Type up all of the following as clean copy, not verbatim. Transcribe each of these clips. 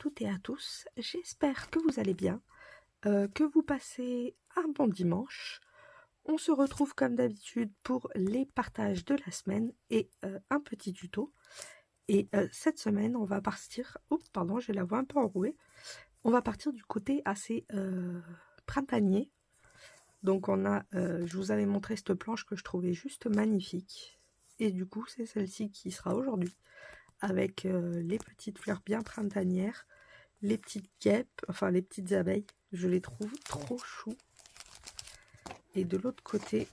toutes et à tous, j'espère que vous allez bien, que vous passez un bon dimanche. On se retrouve comme d'habitude pour les partages de la semaine et un petit tuto. Et cette semaine, on va partir... Oh, pardon, j'ai la voix un peu enrouée. On va partir du côté assez printanier. Donc on a, je vous avais montré cette planche que je trouvais juste magnifique. Et du coup, c'est celle-ci qui sera aujourd'hui. Avec les petites fleurs bien printanières, les petites guêpes, enfin les petites abeilles, je les trouve trop chou. Et de l'autre côté,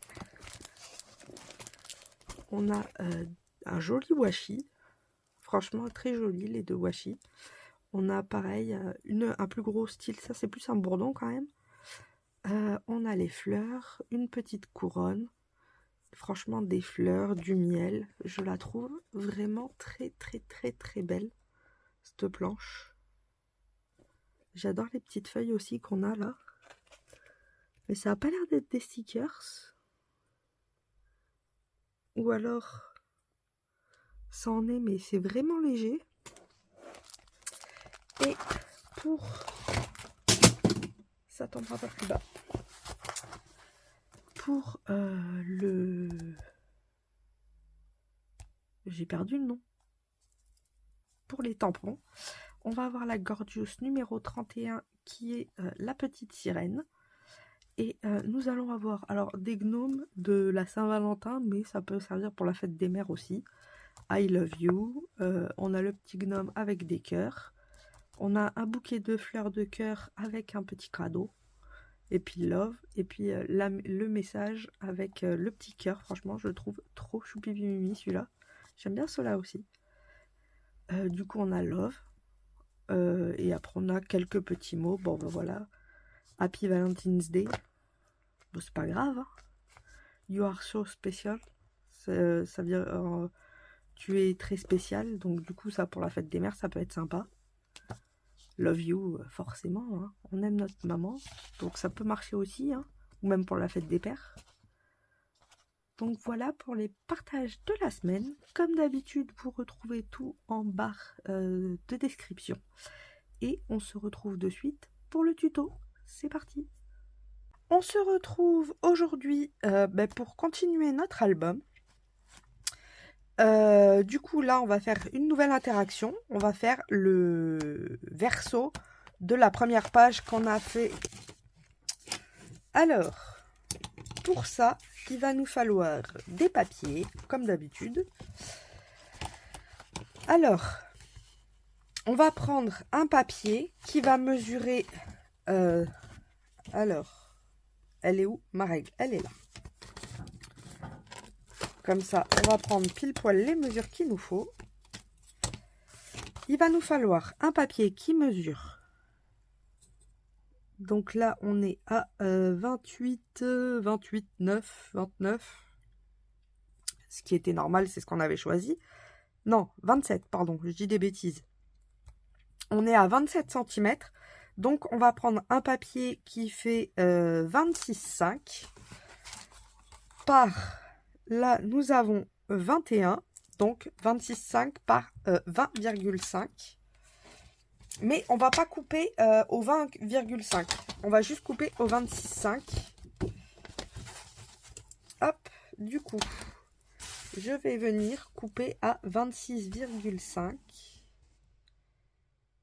on a un joli washi, franchement très joli les deux washi. On a pareil un plus gros style, ça c'est plus un bourdon quand même. On a les fleurs, une petite couronne, franchement des fleurs, du miel, je la trouve vraiment très belle cette planche. J'adore les petites feuilles aussi qu'on a là. Mais ça n'a pas l'air d'être des stickers. Ou alors, ça en est, mais c'est vraiment léger. Et pour... Ça tombera pas plus bas. Pour le... J'ai perdu le nom. Pour les tampons, on va avoir la Gorgeous numéro 31 qui est la petite sirène. Et nous allons avoir alors des gnomes de la Saint-Valentin, mais ça peut servir pour la fête des mères aussi. I love you. On a le petit gnome avec des cœurs. On a un bouquet de fleurs de cœur avec un petit cadeau. Et puis love. Et puis le message avec le petit cœur. Franchement, je le trouve trop choupi-mimi celui-là. J'aime bien cela aussi. Du coup, on a love. Et après, on a quelques petits mots. Bon, ben voilà. Happy Valentine's Day. Bon, c'est pas grave. Hein. You are so special. Ça veut dire tu es très spécial. Donc, du coup, ça pour la fête des mères, ça peut être sympa. Love you, forcément. Hein. On aime notre maman. Donc, ça peut marcher aussi. Hein. Ou même pour la fête des pères. Donc, voilà pour les partages de la semaine. Comme d'habitude, vous retrouvez tout en barre de description. Et on se retrouve de suite pour le tuto. C'est parti! On se retrouve aujourd'hui pour continuer notre album. Du coup, là, on va faire une nouvelle interaction. On va faire le verso de la première page qu'on a fait. Alors, pour ça, il va nous falloir des papiers, comme d'habitude. Alors, on va prendre un papier qui va mesurer... alors... Elle est où ma règle? Elle est là. Comme ça, on va prendre pile poil les mesures qu'il nous faut. Il va nous falloir un papier qui mesure. Donc là, on est à 28, 9, 29. Ce qui était normal, c'est ce qu'on avait choisi. Non, 27, pardon, je dis des bêtises. On est à 27 cm. Donc, on va prendre un papier qui fait 26,5 par, là, nous avons 21, donc 26,5 par 20,5. Mais on va pas couper au 20,5. On va juste couper au 26,5. Hop, du coup, je vais venir couper à 26,5.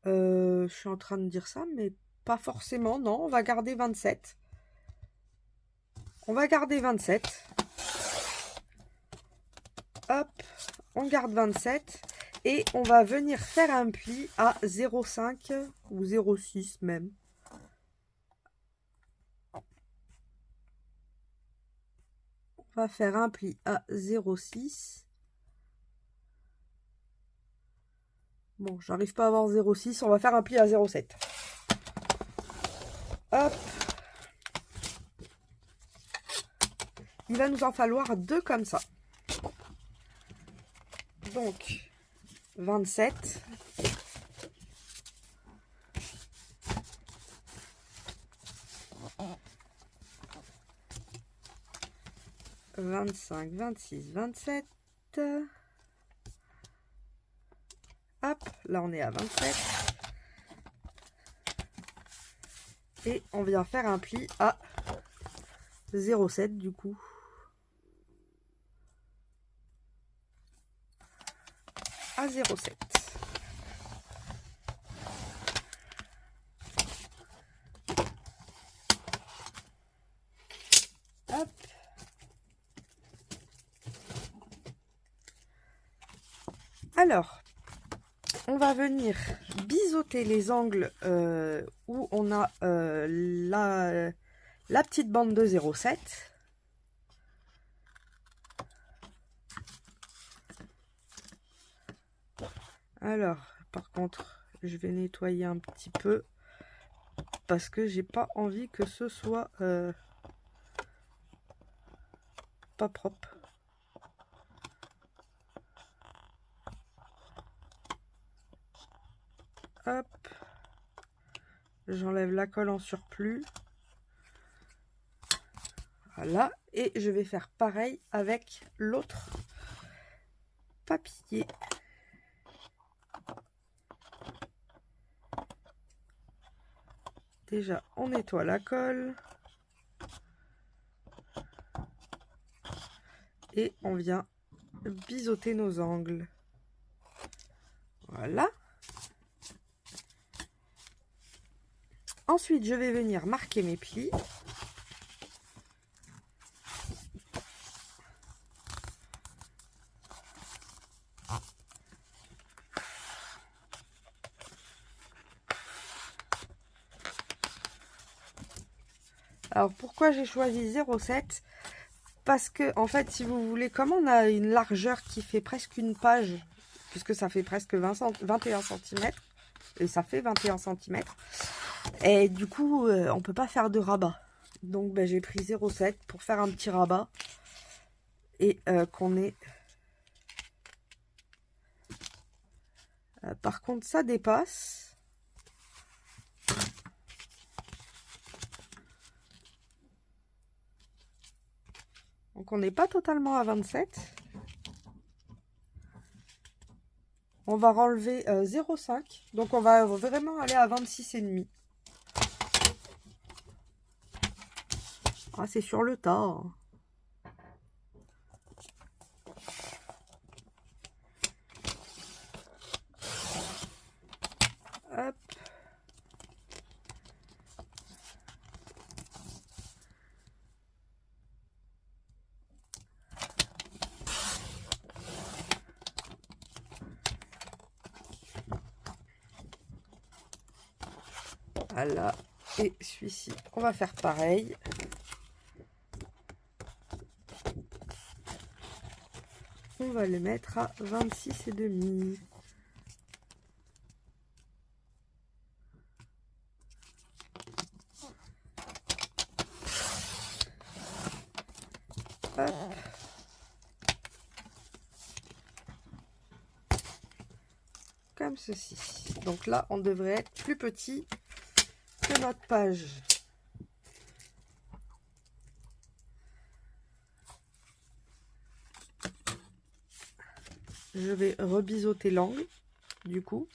Je suis en train de dire ça, mais pas forcément. Non, on va garder 27. On va garder 27. Hop, on garde 27. Et on va venir faire un pli à 0,5 ou 0,6 même. On va faire un pli à 0,6. Bon, j'arrive pas à avoir 0,6. On va faire un pli à 0,7. Hop. Il va nous en falloir deux comme ça. Donc, 27. « 25, 26, 27. Hop, là on est à 27. Et on vient faire un pli à 0,7 du coup. À 0,7. Hop. Alors, on va venir biseauter les angles où on a la petite bande de 0,7. Alors, par contre, je vais nettoyer un petit peu parce que j'ai pas envie que ce soit pas propre. Hop, j'enlève la colle en surplus. Voilà, et je vais faire pareil avec l'autre papier. Déjà, on nettoie la colle. Et on vient biseauter nos angles. Voilà. Ensuite, je vais venir marquer mes plis. Alors, pourquoi j'ai choisi 0,7? Parce que, en fait, si vous voulez, comme on a une largeur qui fait presque une page, puisque ça fait presque 21 cm, et ça fait 21 cm, et du coup, on peut pas faire de rabat. Donc, ben, j'ai pris 0,7 pour faire un petit rabat, et qu'on ait... par contre, ça dépasse. Donc, on n'est pas totalement à 27. On va enlever 0,5. Donc, on va vraiment aller à 26,5. Ah, c'est sur le tas. Hein. Hop. Voilà. Et celui-ci, on va faire pareil. On va le mettre à 26,5. Hop. Comme ceci. Donc là, on devrait être plus petit que notre page. Je vais rebiseauter l'angle, du coup.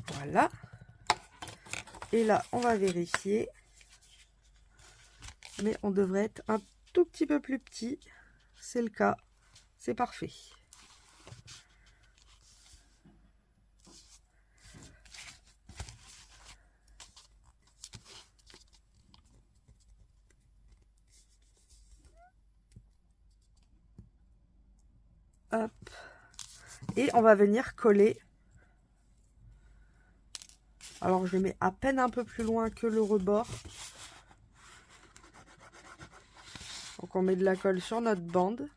Voilà. Et là, on va vérifier. Mais on devrait être un tout petit peu plus petit. C'est le cas. C'est parfait. Hop. Et on va venir coller. Alors, je le mets à peine un peu plus loin que le rebord. Donc, on met de la colle sur notre bande.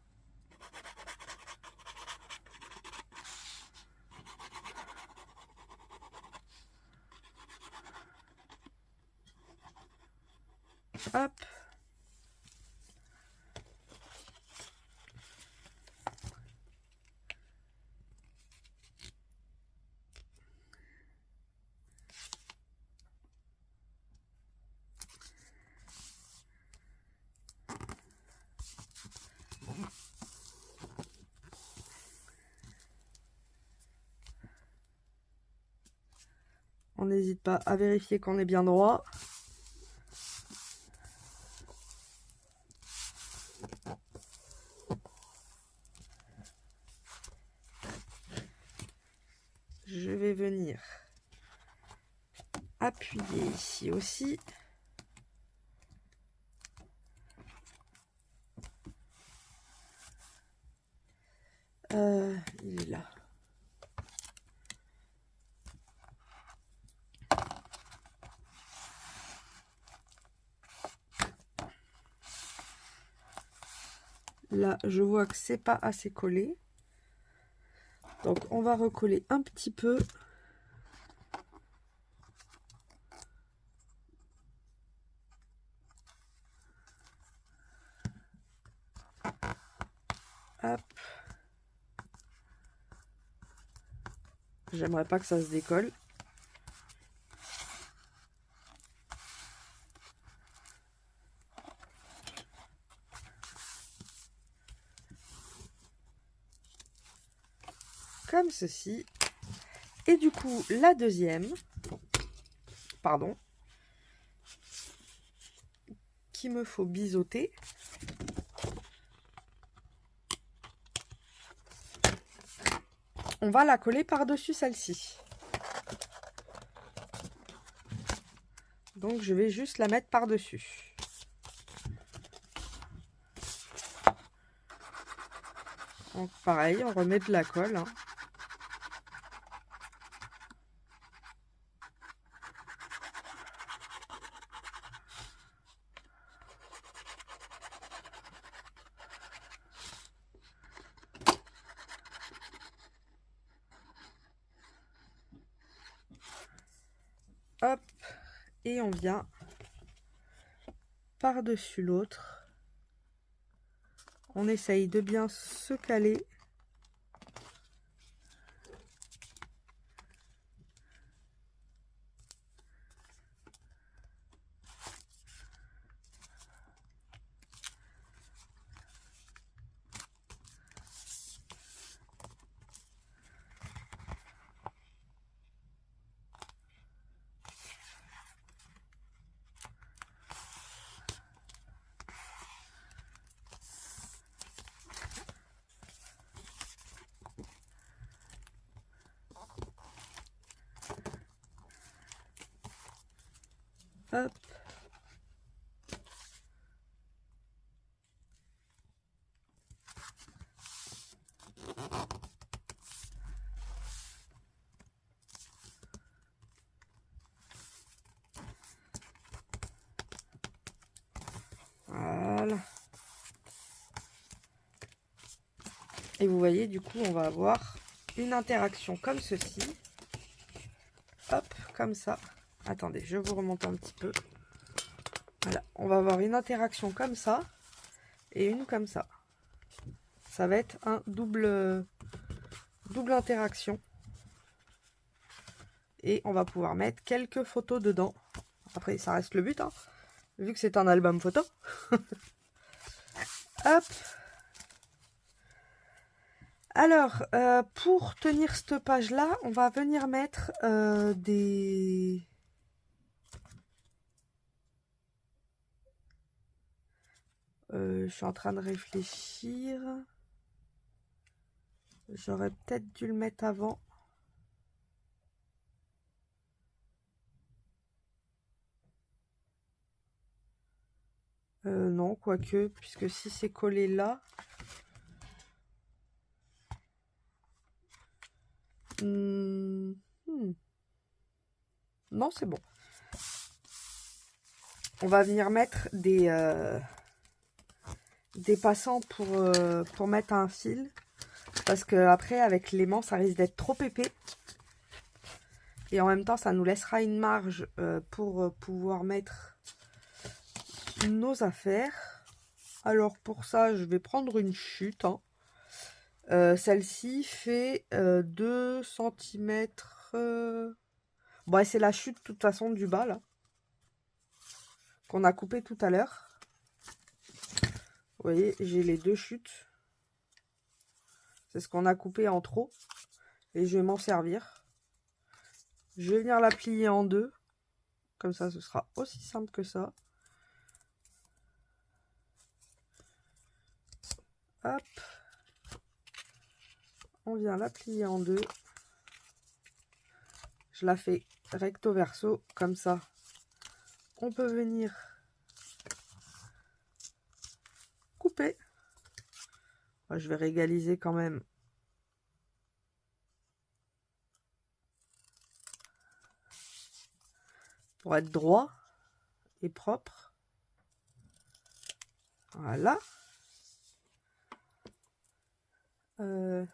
Hop. On n'hésite pas à vérifier qu'on est bien droit. Je vais venir appuyer ici aussi. Il est là. Là, je vois que c'est pas assez collé. Donc, on va recoller un petit peu. Hop. J'aimerais pas que ça se décolle. Comme ceci. Et du coup, la deuxième, pardon, qu'il me faut biseauter. On va la coller par-dessus celle-ci. Donc, je vais juste la mettre par-dessus. Donc, pareil, on remet de la colle. Hein. Hop, et on vient par-dessus l'autre. On essaye de bien se caler. Hop. Voilà. Et vous voyez, du coup, on va avoir une interaction comme ceci. Hop, comme ça. Attendez, je vous remonte un petit peu. Voilà, on va avoir une interaction comme ça et une comme ça. Ça va être un double interaction. Et on va pouvoir mettre quelques photos dedans. Après, ça reste le but, hein, vu que c'est un album photo. Hop. Alors, pour tenir cette page-là, on va venir mettre des... je suis en train de réfléchir. J'aurais peut-être dû le mettre avant. Non, quoique, puisque si c'est collé là... Non, c'est bon. On va venir mettre des passants pour mettre un fil. Parce que après, avec l'aimant, ça risque d'être trop épais. Et en même temps, ça nous laissera une marge pour pouvoir mettre nos affaires. Alors pour ça, je vais prendre une chute. Hein. Celle-ci fait 2 cm. Bon, c'est la chute de toute façon du bas là. Qu'on a coupé tout à l'heure. Vous voyez, j'ai les deux chutes. C'est ce qu'on a coupé en trop. Et je vais m'en servir. Je vais venir la plier en deux. Comme ça, ce sera aussi simple que ça. Hop. On vient la plier en deux. Je la fais recto verso, comme ça. On peut venir couper. Moi, je vais régaliser quand même. Pour être droit et propre. Voilà. Ma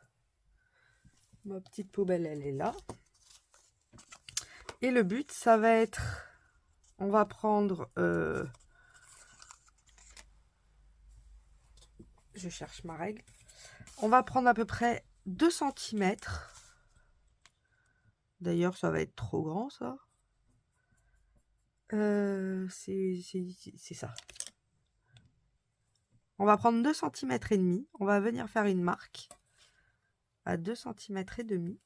petite poubelle, elle est là. Et le but, ça va être... On va prendre... je cherche ma règle. On va prendre à peu près 2 cm. D'ailleurs, ça va être trop grand, ça. C'est ça. On va prendre 2 cm et demi. On va venir faire une marque à 2 cm et demi.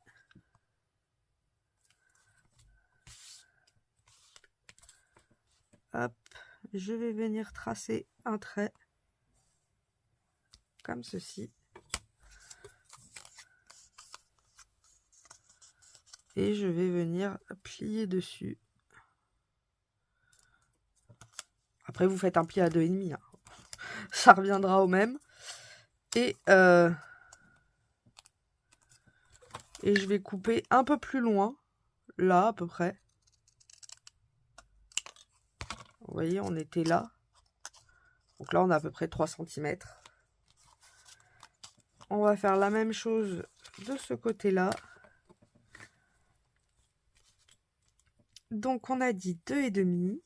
Hop, je vais venir tracer un trait comme ceci. Et je vais venir plier dessus. Après, vous faites un pli à 2,5. Hein. Ça reviendra au même. Et je vais couper un peu plus loin. Là, à peu près. Vous voyez, on était là. Donc là, on a à peu près 3 cm. On va faire la même chose de ce côté-là. Donc, on a dit 2,5.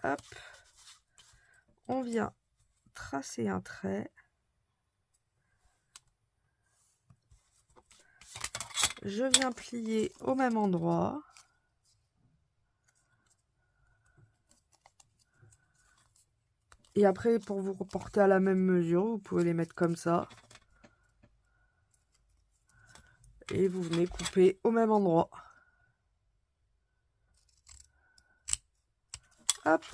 Hop. On vient tracer un trait. Je viens plier au même endroit. Et après, pour vous reporter à la même mesure, vous pouvez les mettre comme ça. Et vous venez couper au même endroit. Hop.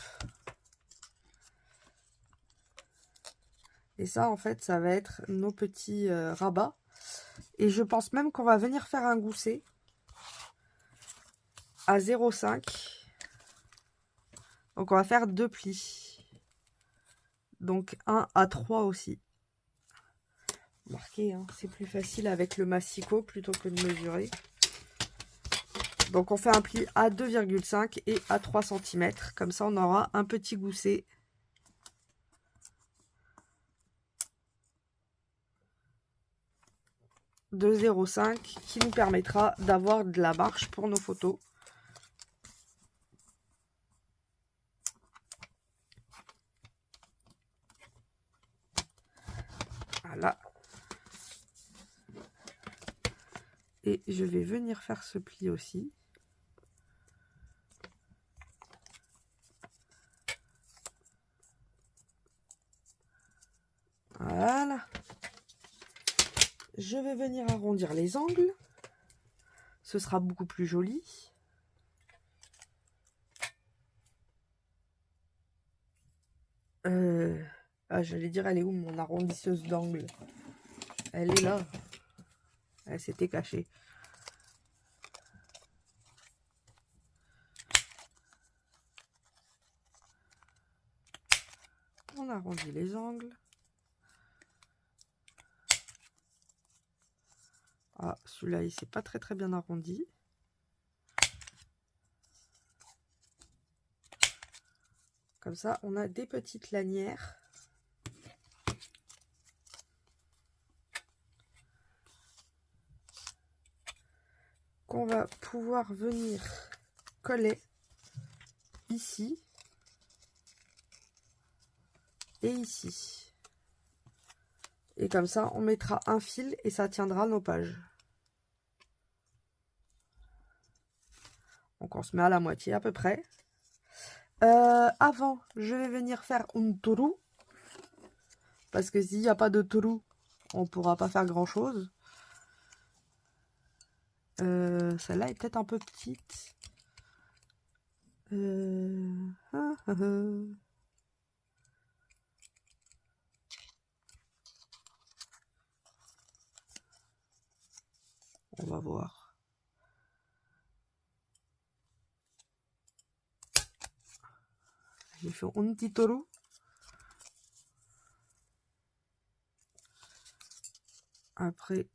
Et ça, en fait, ça va être nos petits rabats. Et je pense même qu'on va venir faire un gousset à 0,5. Donc, on va faire 2 plis. Donc, 1 à 3 aussi. Marquez, hein, c'est plus facile avec le massicot plutôt que de mesurer. Donc, on fait un pli à 2,5 et à 3 cm. Comme ça, on aura un petit gousset. De 0,5 qui nous permettra d'avoir de la marche pour nos photos. Voilà. Et je vais venir faire ce pli aussi. Voilà. Je vais venir arrondir les angles. Ce sera beaucoup plus joli. Ah, j'allais dire, elle est où mon arrondisseuse d'angle? Elle est là. Elle s'était cachée. On arrondit les angles. Ah, celui-là, il s'est pas très bien arrondi. Comme ça, on a des petites lanières. Qu'on va pouvoir venir coller ici et ici. Et comme ça, on mettra un fil et ça tiendra nos pages. Donc, on se met à la moitié à peu près. Avant, je vais venir faire un trou. Parce que s'il n'y a pas de trou, on pourra pas faire grand chose. Celle-là est peut-être un peu petite. On va voir. J'ai fait un petit trou. Après,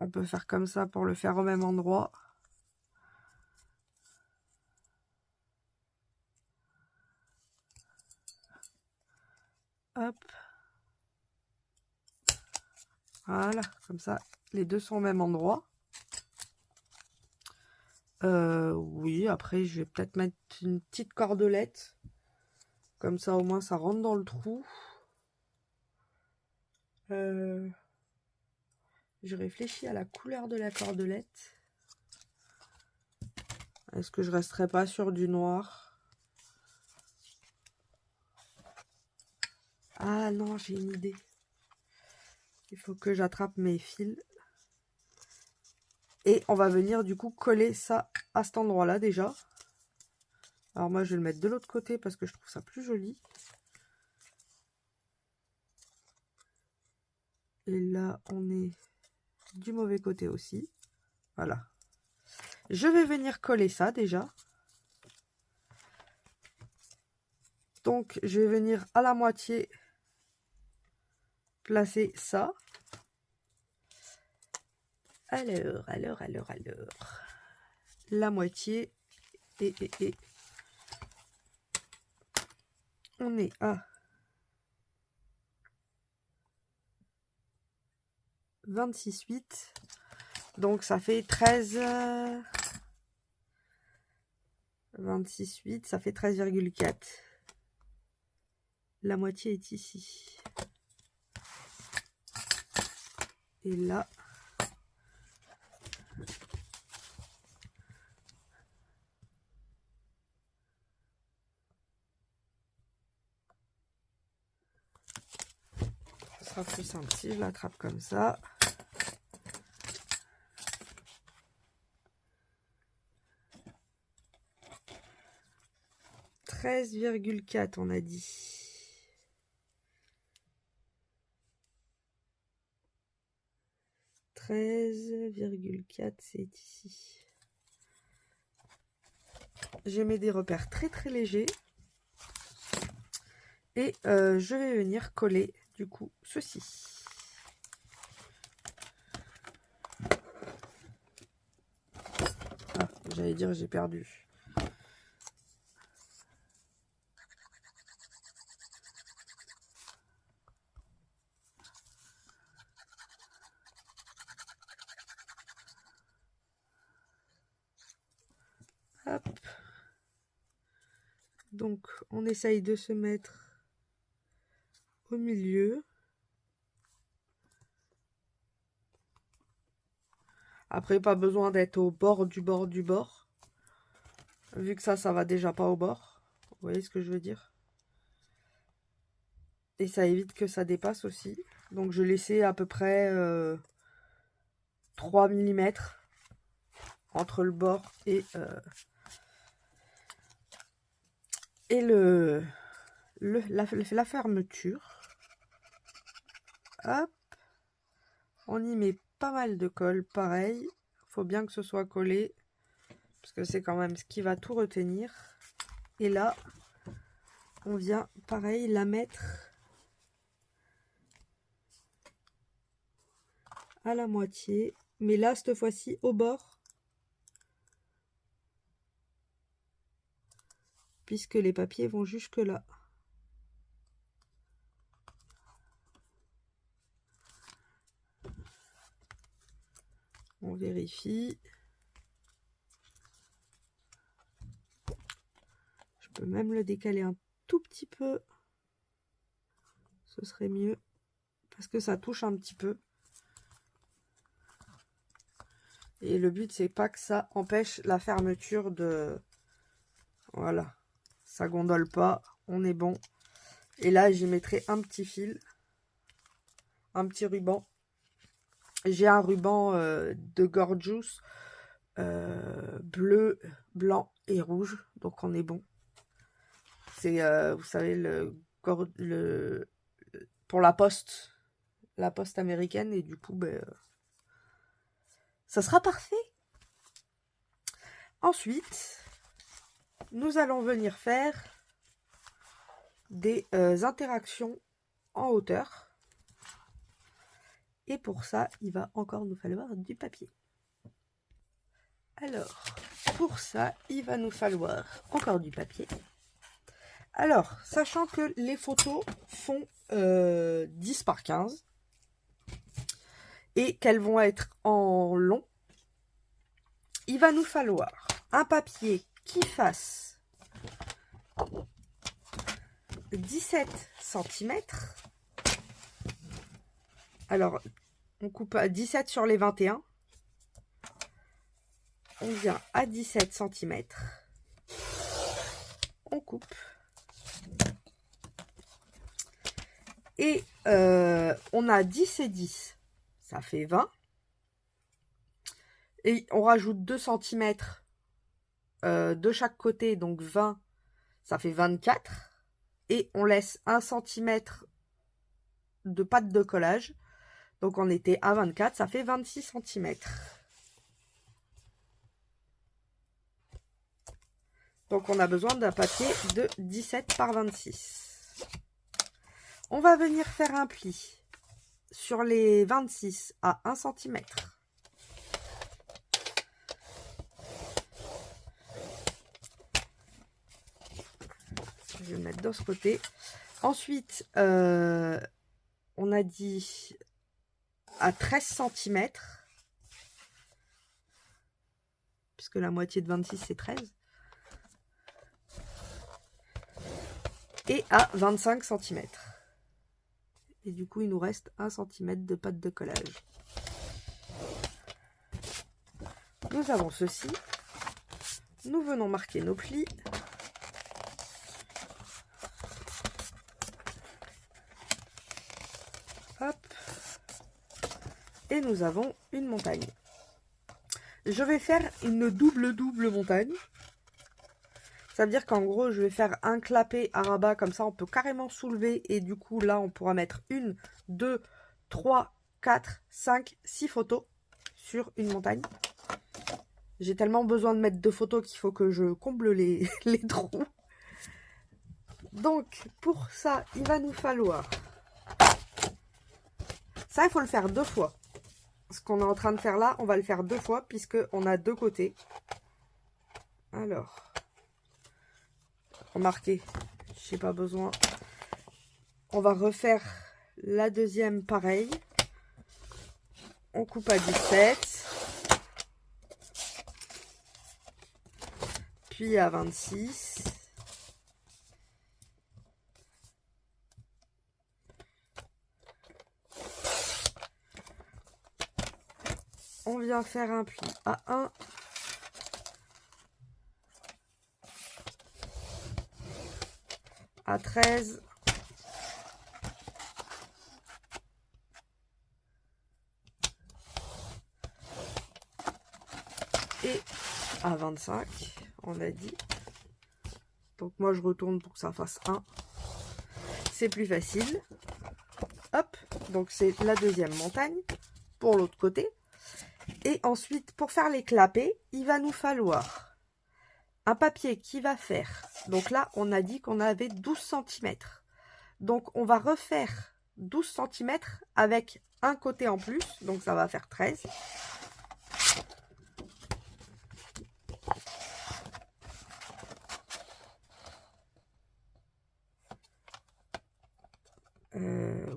on peut faire comme ça pour le faire au même endroit. Hop. Voilà, comme ça, les deux sont au même endroit. Oui, après, je vais peut-être mettre une petite cordelette. Comme ça, au moins, ça rentre dans le trou. Je réfléchis à la couleur de la cordelette. Est-ce que je resterai pas sur du noir? Ah non, j'ai une idée. Il faut que j'attrape mes fils. Et on va venir du coup coller ça à cet endroit-là déjà. Alors moi, je vais le mettre de l'autre côté parce que je trouve ça plus joli. Et là, on est du mauvais côté aussi. Voilà. Je vais venir coller ça déjà. Donc, je vais venir à la moitié placer ça. Alors. La moitié. Et. On est à 26,8. Donc, ça fait 13... 26,8, ça fait 13,4. La moitié est ici. Et là... ce sera plus simple si je l'attrape comme ça. « 13,4 » on a dit. 13,4 c'est ici. Je mets des repères très légers. Et je vais venir coller du coup ceci. Ah, j'allais dire j'ai perdu. Hop. Donc on essaye de se mettre au milieu. Après, pas besoin d'être au bord du bord du bord. Vu que ça va déjà pas au bord. Vous voyez ce que je veux dire? Et ça évite que ça dépasse aussi. Donc je laissais à peu près 3 mm entre le bord et la fermeture. Hop. On y met pas mal de colle, pareil. Faut bien que ce soit collé. Parce que c'est quand même ce qui va tout retenir. Et là, on vient, pareil, la mettre à la moitié. Mais là, cette fois-ci, au bord. Puisque les papiers vont jusque là. On vérifie. Je peux même le décaler un tout petit peu. Ce serait mieux. Parce que ça touche un petit peu. Et le but, c'est pas que ça empêche la fermeture de... Voilà. Ça gondole pas. On est bon. Et là, j'y mettrai un petit fil. un petit ruban. J'ai un ruban de Gorgeous bleu, blanc et rouge, donc on est bon. C'est, vous savez, pour la poste américaine, et du coup, ben, ça sera parfait. Ensuite, nous allons venir faire des interactions en hauteur. Et pour ça, il va encore nous falloir du papier. Alors, pour ça, il va nous falloir encore du papier. Alors, sachant que les photos font 10 par 15 et qu'elles vont être en long, il va nous falloir un papier qui fasse 17 cm. Alors, on coupe à 17 sur les 21. On vient à 17 cm. On coupe. Et on a 10 et 10. Ça fait 20. Et on rajoute 2 cm de chaque côté. Donc 20, ça fait 24. Et on laisse 1 cm de pâte de collage. Donc on était à 24, ça fait 26 cm. Donc on a besoin d'un papier de 17 par 26. On va venir faire un pli sur les 26 à 1 cm. Je vais le mettre de ce côté. Ensuite, on a dit à 13 cm, puisque la moitié de 26 c'est 13, et à 25 cm. Et du coup il nous reste 1 cm de pâte de collage. Nous avons ceci, nous venons marquer nos plis. Hop. Et nous avons une montagne. Je vais faire une double montagne. Ça veut dire qu'en gros, je vais faire un clapet à rabat, comme ça on peut carrément soulever. Et du coup, là, on pourra mettre 1, 2, 3, 4, 5, 6 photos sur une montagne. J'ai tellement besoin de mettre 2 photos qu'il faut que je comble les trous. Donc, pour ça, il va nous falloir... Ça, il faut le faire 2 fois. Ce qu'on est en train de faire là, on va le faire 2 fois puisqu'on a 2 côtés. Alors, remarquez, j'ai pas besoin. On va refaire la deuxième pareil. On coupe à 17. Puis à 26. On vient faire un pli à 1. À 13. Et à 25, on a dit. Donc moi je retourne pour que ça fasse 1. C'est plus facile. Hop, donc c'est la deuxième montagne pour l'autre côté. Et ensuite, pour faire les clapets, il va nous falloir un papier qui va faire... Donc là, on a dit qu'on avait 12 cm. Donc, on va refaire 12 cm avec un côté en plus. Donc, ça va faire 13.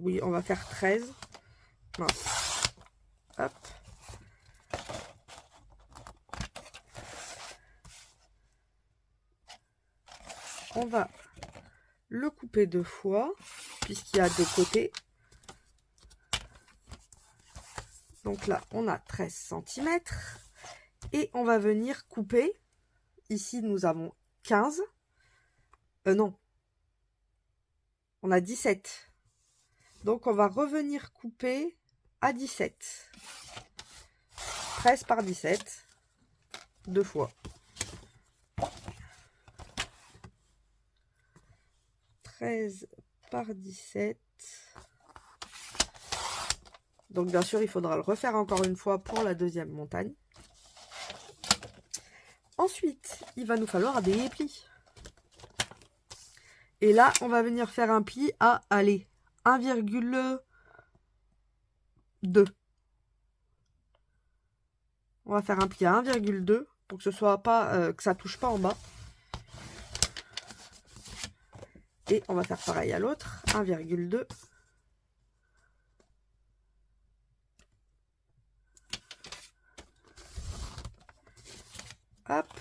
Oui, on va faire 13. Mince. Hop. On va le couper 2 fois, puisqu'il y a 2 côtés. Donc là, on a 13 cm. Et on va venir couper. Ici, nous avons 15. Non. On a 17. Donc on va revenir couper à 17. 13 par 17. 2 fois. 13 par 17. Donc bien sûr, il faudra le refaire encore une fois pour la deuxième montagne. Ensuite, il va nous falloir des plis. Et là, on va venir faire un pli à, allez, 1,2. On va faire un pli à 1,2 pour que ce soit pas, que ça touche pas en bas. Et on va faire pareil à l'autre, 1,2. Hop.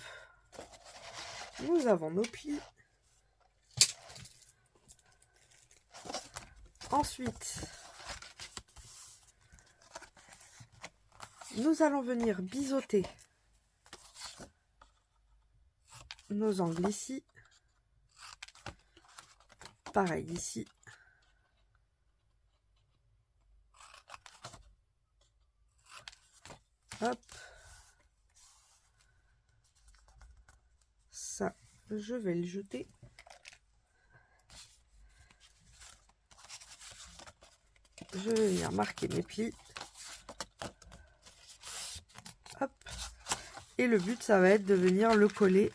Nous avons nos plis. Ensuite, nous allons venir biseauter nos angles ici. Pareil ici. Hop. Ça, je vais le jeter. Je vais venir marquer mes plis. Hop. Et le but, ça va être de venir le coller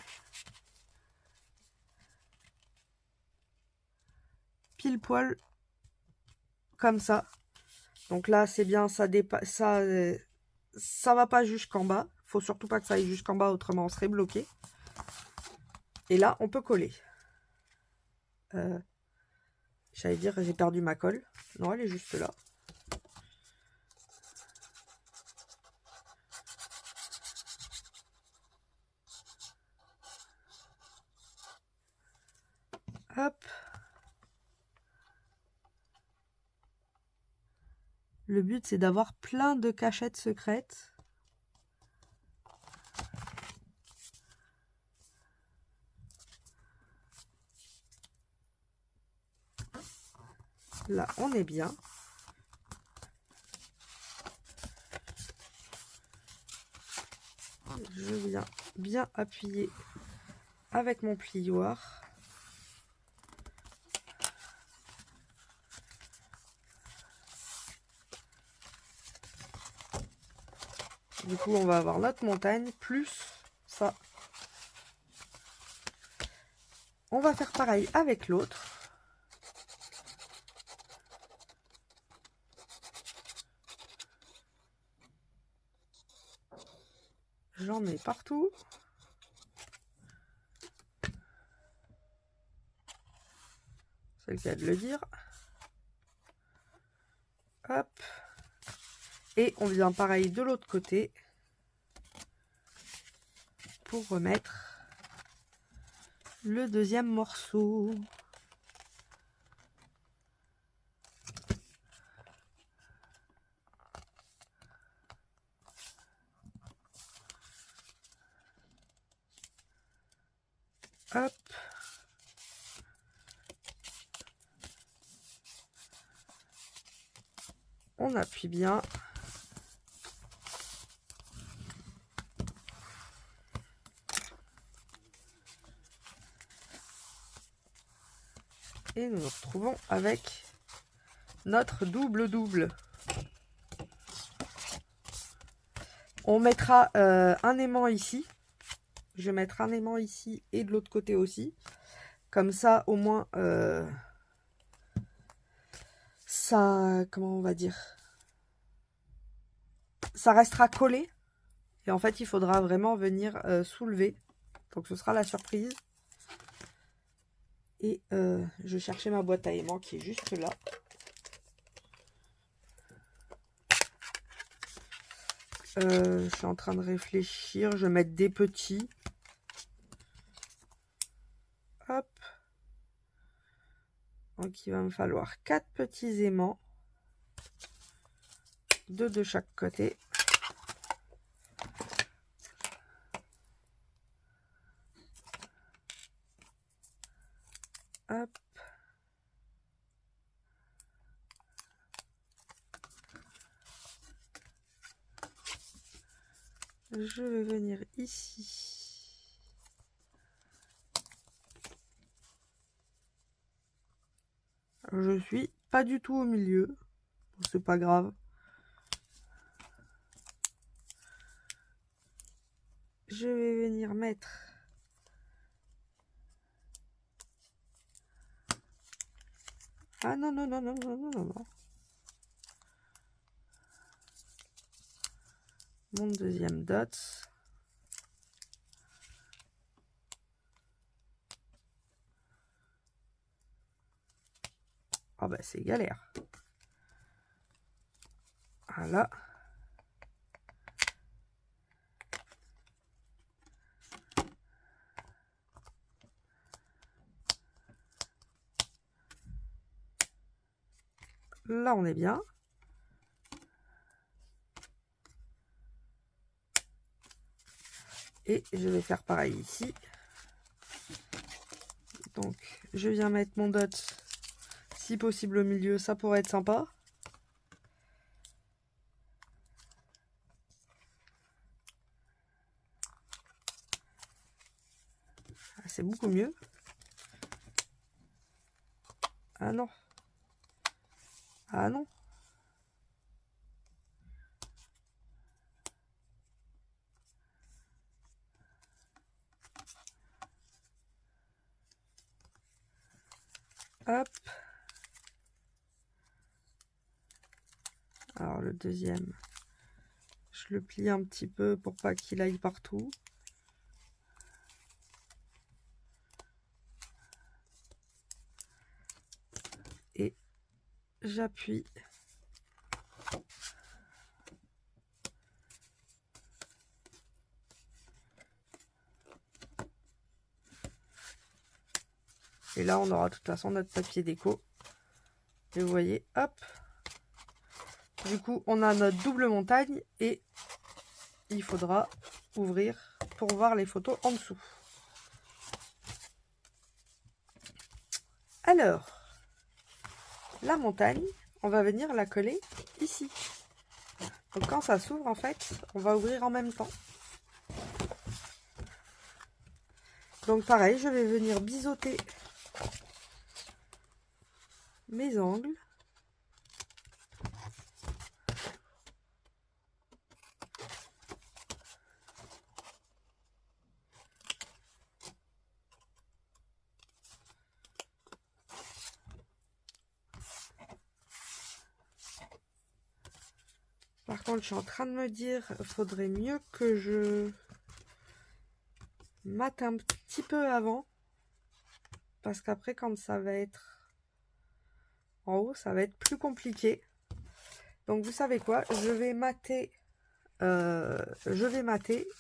pile poil comme ça. Donc là, c'est bien, ça va pas jusqu'en bas. Faut surtout pas que ça aille jusqu'en bas, autrement on serait bloqué. Et là, on peut coller. J'allais dire, j'ai perdu ma colle. Non, elle est juste là. Hop. Le but, c'est d'avoir plein de cachettes secrètes. Là, on est bien. Je viens bien appuyer avec mon plioir. Du coup, on va avoir notre montagne plus ça. On va faire pareil avec l'autre. J'en mets partout. C'est le cas de le dire. Hop. Et on vient pareil de l'autre côté pour remettre le deuxième morceau. Hop. On appuie bien. Et nous nous retrouvons avec notre double-double. On mettra un aimant ici. Je vais mettre un aimant ici et de l'autre côté aussi. Comme ça, au moins, ça, comment on va dire, ça restera collé. Et en fait, il faudra vraiment venir soulever. Donc, ce sera la surprise. Et je cherchais ma boîte à aimants qui est juste là. Je suis en train de réfléchir. Je vais mettre des petits. Hop. Donc, il va me falloir 4 petits aimants. 2 de chaque côté. Hop. je vais venir ici. Je suis pas du tout au milieu. Bon, c'est pas grave. Je vais venir mettre ah non, non, non, non, non, non, non, non. Mon deuxième dot. Ah bah c'est galère. Voilà. Là on est bien. Et je vais faire pareil ici. Donc je viens mettre mon dot, si possible au milieu, ça pourrait être sympa. Ah, c'est beaucoup mieux. Ah non. Ah non. Hop. Alors le deuxième, je le plie un petit peu pour pas qu'il aille partout. Et j'appuie. Et là, on aura de toute façon notre papier déco. Et vous voyez, hop. Du coup, on a notre double montagne et il faudra ouvrir pour voir les photos en dessous. Alors, la montagne, on va venir la coller ici. Donc quand ça s'ouvre, en fait, on va ouvrir en même temps. Donc pareil, je vais venir biseauter mes angles. Par contre, je suis en train de me dire, il faudrait mieux que je mate un petit peu avant. Parce qu'après, quand ça va être en haut, ça va être plus compliqué. Donc, vous savez quoi? Je vais mater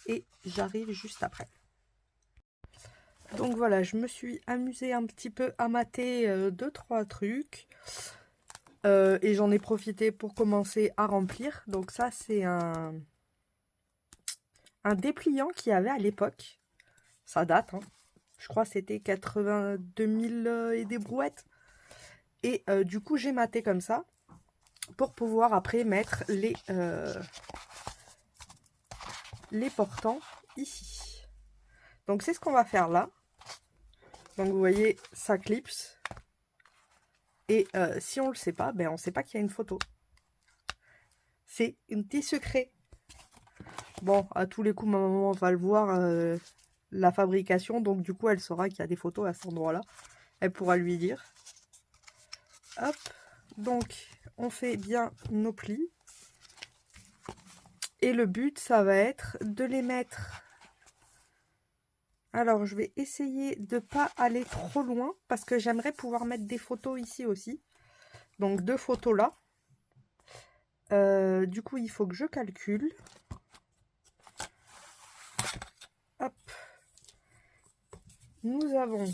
et j'arrive juste après. Donc voilà, je me suis amusée un petit peu à mater 2-3 trucs. Et j'en ai profité pour commencer à remplir. Donc ça, c'est un dépliant qu'il y avait à l'époque. Ça date, hein. Je crois que c'était 82 000 et des brouettes. Et du coup, j'ai maté comme ça pour pouvoir après mettre les portants ici. Donc c'est ce qu'on va faire là. Donc vous voyez, ça clipse. Et si on ne le sait pas, ben on ne sait pas qu'il y a une photo. C'est un petit secret. Bon, à tous les coups, ma maman va le voir, la fabrication. Donc du coup, elle saura qu'il y a des photos à cet endroit-là. Elle pourra lui dire. Hop. Donc, on fait bien nos plis. Et le but, ça va être de les mettre... Alors, je vais essayer de ne pas aller trop loin parce que j'aimerais pouvoir mettre des photos ici aussi. Donc, 2 photos là. Du coup, il faut que je calcule. Hop. Nous avons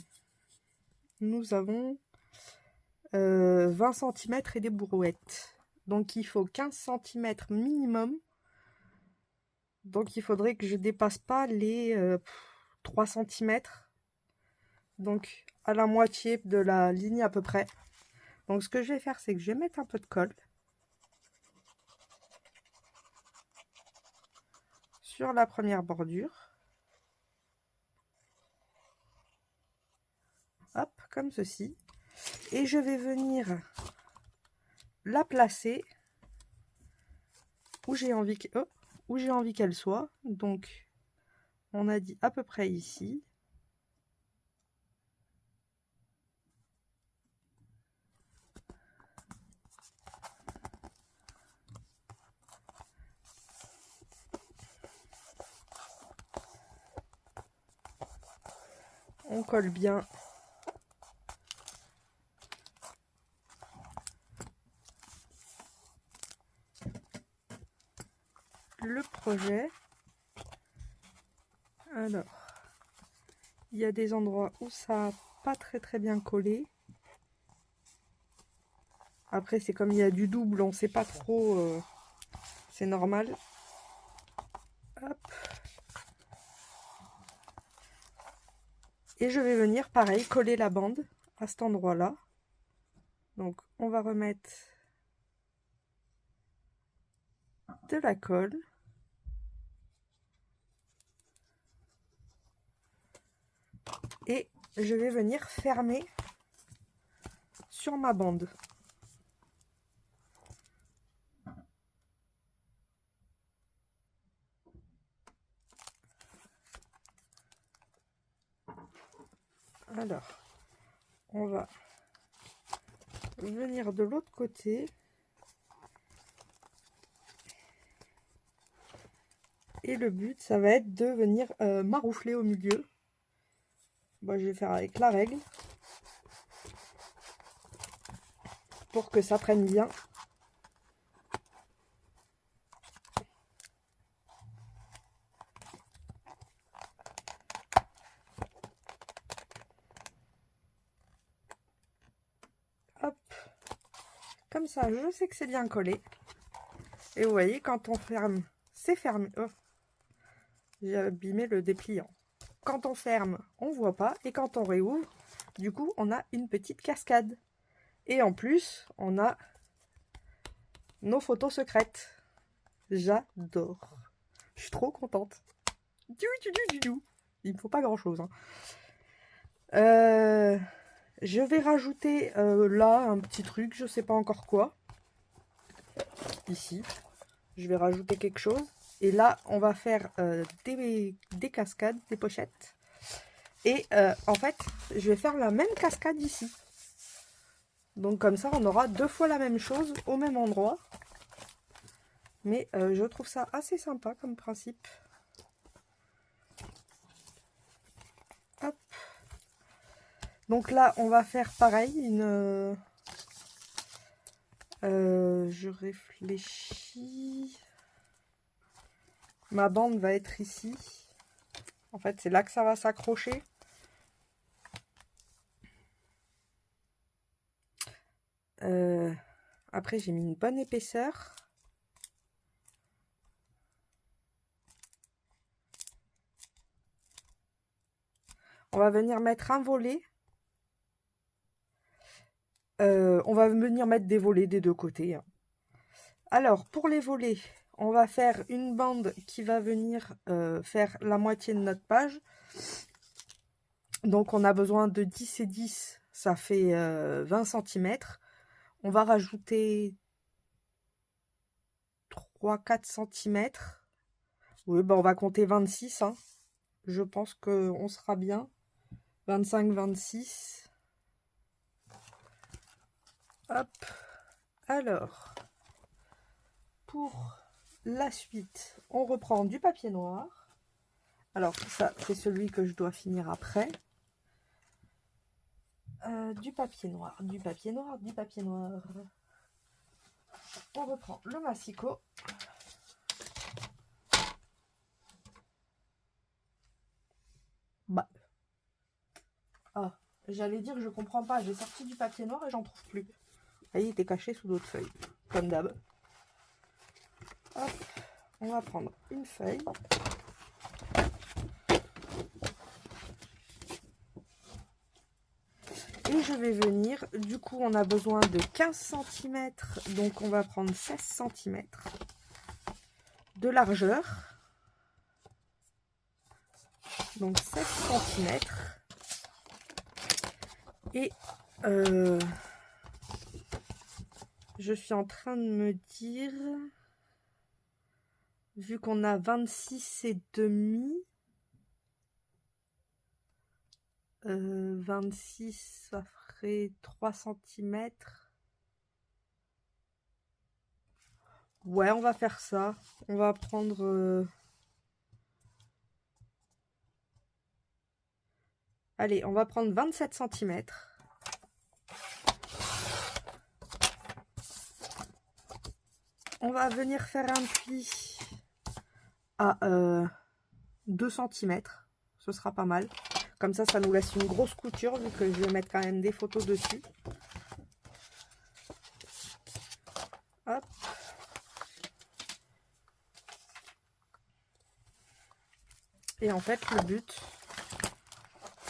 20 cm et des brouettes. Donc, il faut 15 cm minimum. Donc, il faudrait que je dépasse pas les 3 cm. Donc, à la moitié de la ligne à peu près. Donc, ce que je vais faire, c'est que je vais mettre un peu de colle sur la première bordure. Hop, comme ceci. Et je vais venir la placer où j'ai envie qu'elle soit. Donc, on a dit à peu près ici. On colle bien le projet. Alors, il y a des endroits où ça n'a pas très bien collé. Après, c'est comme il y a du double, on ne sait pas trop, c'est normal. Hop. Et je vais venir, pareil, coller la bande à cet endroit-là. Donc, on va remettre de la colle. Et je vais venir fermer sur ma bande. Alors, on va venir de l'autre côté. Et le but, ça va être de venir maroufler au milieu. Moi, je vais faire avec la règle. Pour que ça prenne bien. Hop. Comme ça, je sais que c'est bien collé. Et vous voyez, quand on ferme, c'est fermé. Oh. J'ai abîmé le dépliant. Quand on ferme, on voit pas. Et quand on réouvre, du coup, on a une petite cascade. Et en plus, on a nos photos secrètes. J'adore. Je suis trop contente. Il me faut pas grand chose. Hein. Je vais rajouter là un petit truc, je sais pas encore quoi. Ici, je vais rajouter quelque chose. Et là, on va faire des cascades, des pochettes. Et en fait, je vais faire la même cascade ici. Donc comme ça, on aura 2 fois la même chose au même endroit. Mais je trouve ça assez sympa comme principe. Hop. Donc là, on va faire pareil, je réfléchis. Ma bande va être ici. En fait, c'est là que ça va s'accrocher. Après, j'ai mis une bonne épaisseur. On va venir mettre un volet. On va venir mettre des volets des deux côtés. Hein. Alors, pour les volets, on va faire une bande qui va venir faire la moitié de notre page. Donc, on a besoin de 10 et 10, ça fait 20 cm. On va rajouter 3-4 cm. Oui, bah on va compter 26. Hein. Je pense qu'on sera bien. 25-26. Hop. Alors, pour la suite, on reprend du papier noir. Alors, ça, c'est celui que je dois finir après. Du papier noir, du papier noir, du papier noir. On reprend le massicot. Bah. Ah, j'allais dire que je comprends pas. J'ai sorti du papier noir et j'en trouve plus. Là, il était caché sous d'autres feuilles, comme d'hab. Hop, on va prendre une feuille. Et je vais venir, du coup on a besoin de 15 cm, donc on va prendre 16 cm de largeur. Donc 7 cm. Et je suis en train de me dire, vu qu'on a 26,5, 26 ça ferait 3 cm. Ouais, on va faire ça. On va prendre... Allez, on va prendre 27 cm. On va venir faire un pli à 2 cm. Ce sera pas mal. Comme ça nous laisse une grosse couture, vu que je vais mettre quand même des photos dessus. Hop. Et en fait, le but,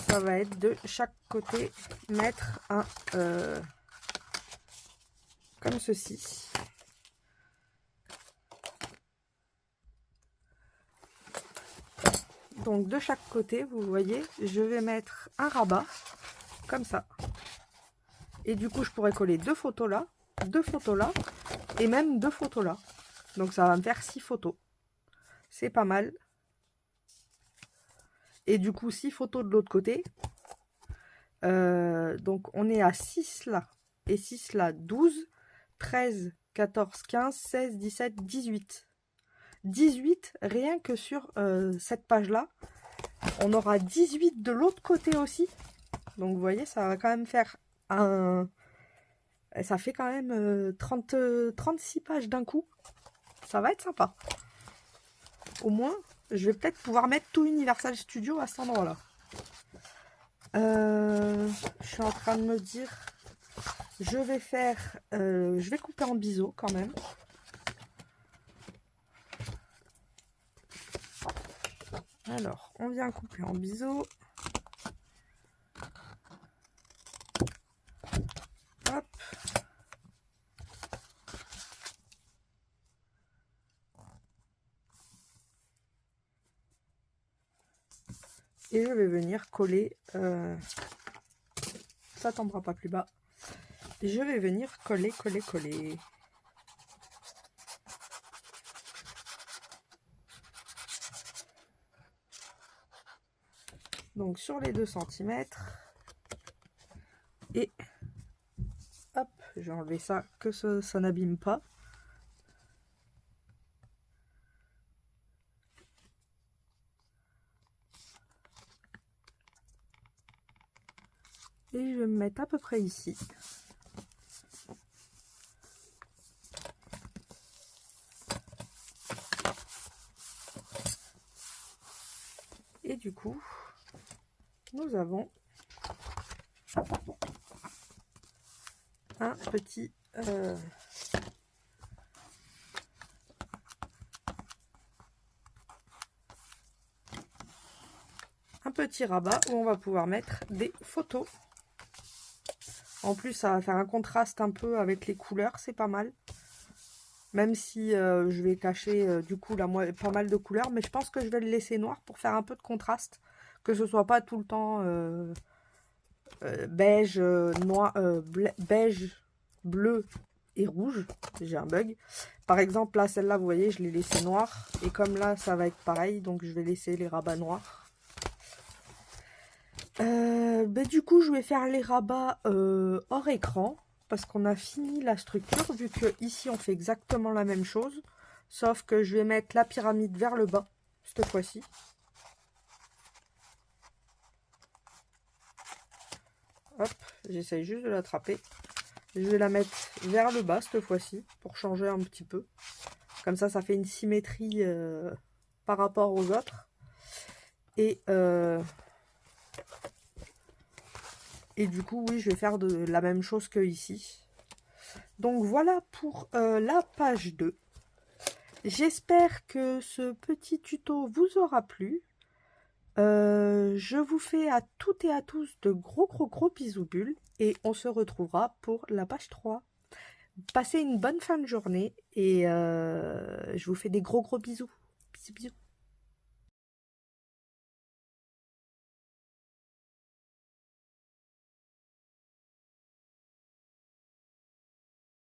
ça va être de chaque côté mettre un comme ceci. Donc de chaque côté, vous voyez, je vais mettre un rabat comme ça. Et du coup, je pourrais coller 2 photos là, 2 photos là, et même 2 photos là. Donc ça va me faire 6 photos. C'est pas mal. Et du coup, 6 photos de l'autre côté. Donc on est à 6 là, et 6 là, 12, 13, 14, 15, 16, 17, 18. 18 rien que sur cette page là. On aura 18 de l'autre côté aussi. Donc vous voyez, ça va quand même faire un... Ça fait quand même 36 pages d'un coup. Ça va être sympa. Au moins, je vais peut-être pouvoir mettre tout Universal Studio à cet endroit-là. Je suis en train de me dire... Je vais faire... je vais couper en biseau quand même. Alors, on vient couper en biseau. Hop. Et je vais venir coller... ça tombera pas plus bas. Je vais venir coller, coller, coller. Donc sur les 2 cm. Et hop, je vais enlever ça, que ça n'abîme pas. Et je vais me mettre à peu près ici. Et du coup, nous avons un petit rabat où on va pouvoir mettre des photos. En plus, ça va faire un contraste un peu avec les couleurs, c'est pas mal. Même si je vais cacher du coup pas mal de couleurs, mais je pense que je vais le laisser noir pour faire un peu de contraste, que ce soit pas tout le temps beige, noir, beige, bleu et rouge. J'ai un bug. Par exemple, là, celle-là, vous voyez, je l'ai laissée noire. Et comme là, ça va être pareil, donc je vais laisser les rabats noirs. Du coup, je vais faire les rabats hors écran. Parce qu'on a fini la structure, vu que ici, on fait exactement la même chose. Sauf que je vais mettre la pyramide vers le bas, cette fois-ci. Hop, j'essaye juste de l'attraper. Je vais la mettre vers le bas cette fois-ci pour changer un petit peu. Comme ça, ça fait une symétrie par rapport aux autres. Et du coup, oui, je vais faire la même chose que ici. Donc voilà pour la page 2. J'espère que ce petit tuto vous aura plu. Je vous fais à toutes et à tous de gros bisous bulles. Et on se retrouvera pour la page 3. Passez une bonne fin de journée. Et je vous fais des gros bisous. Bisous.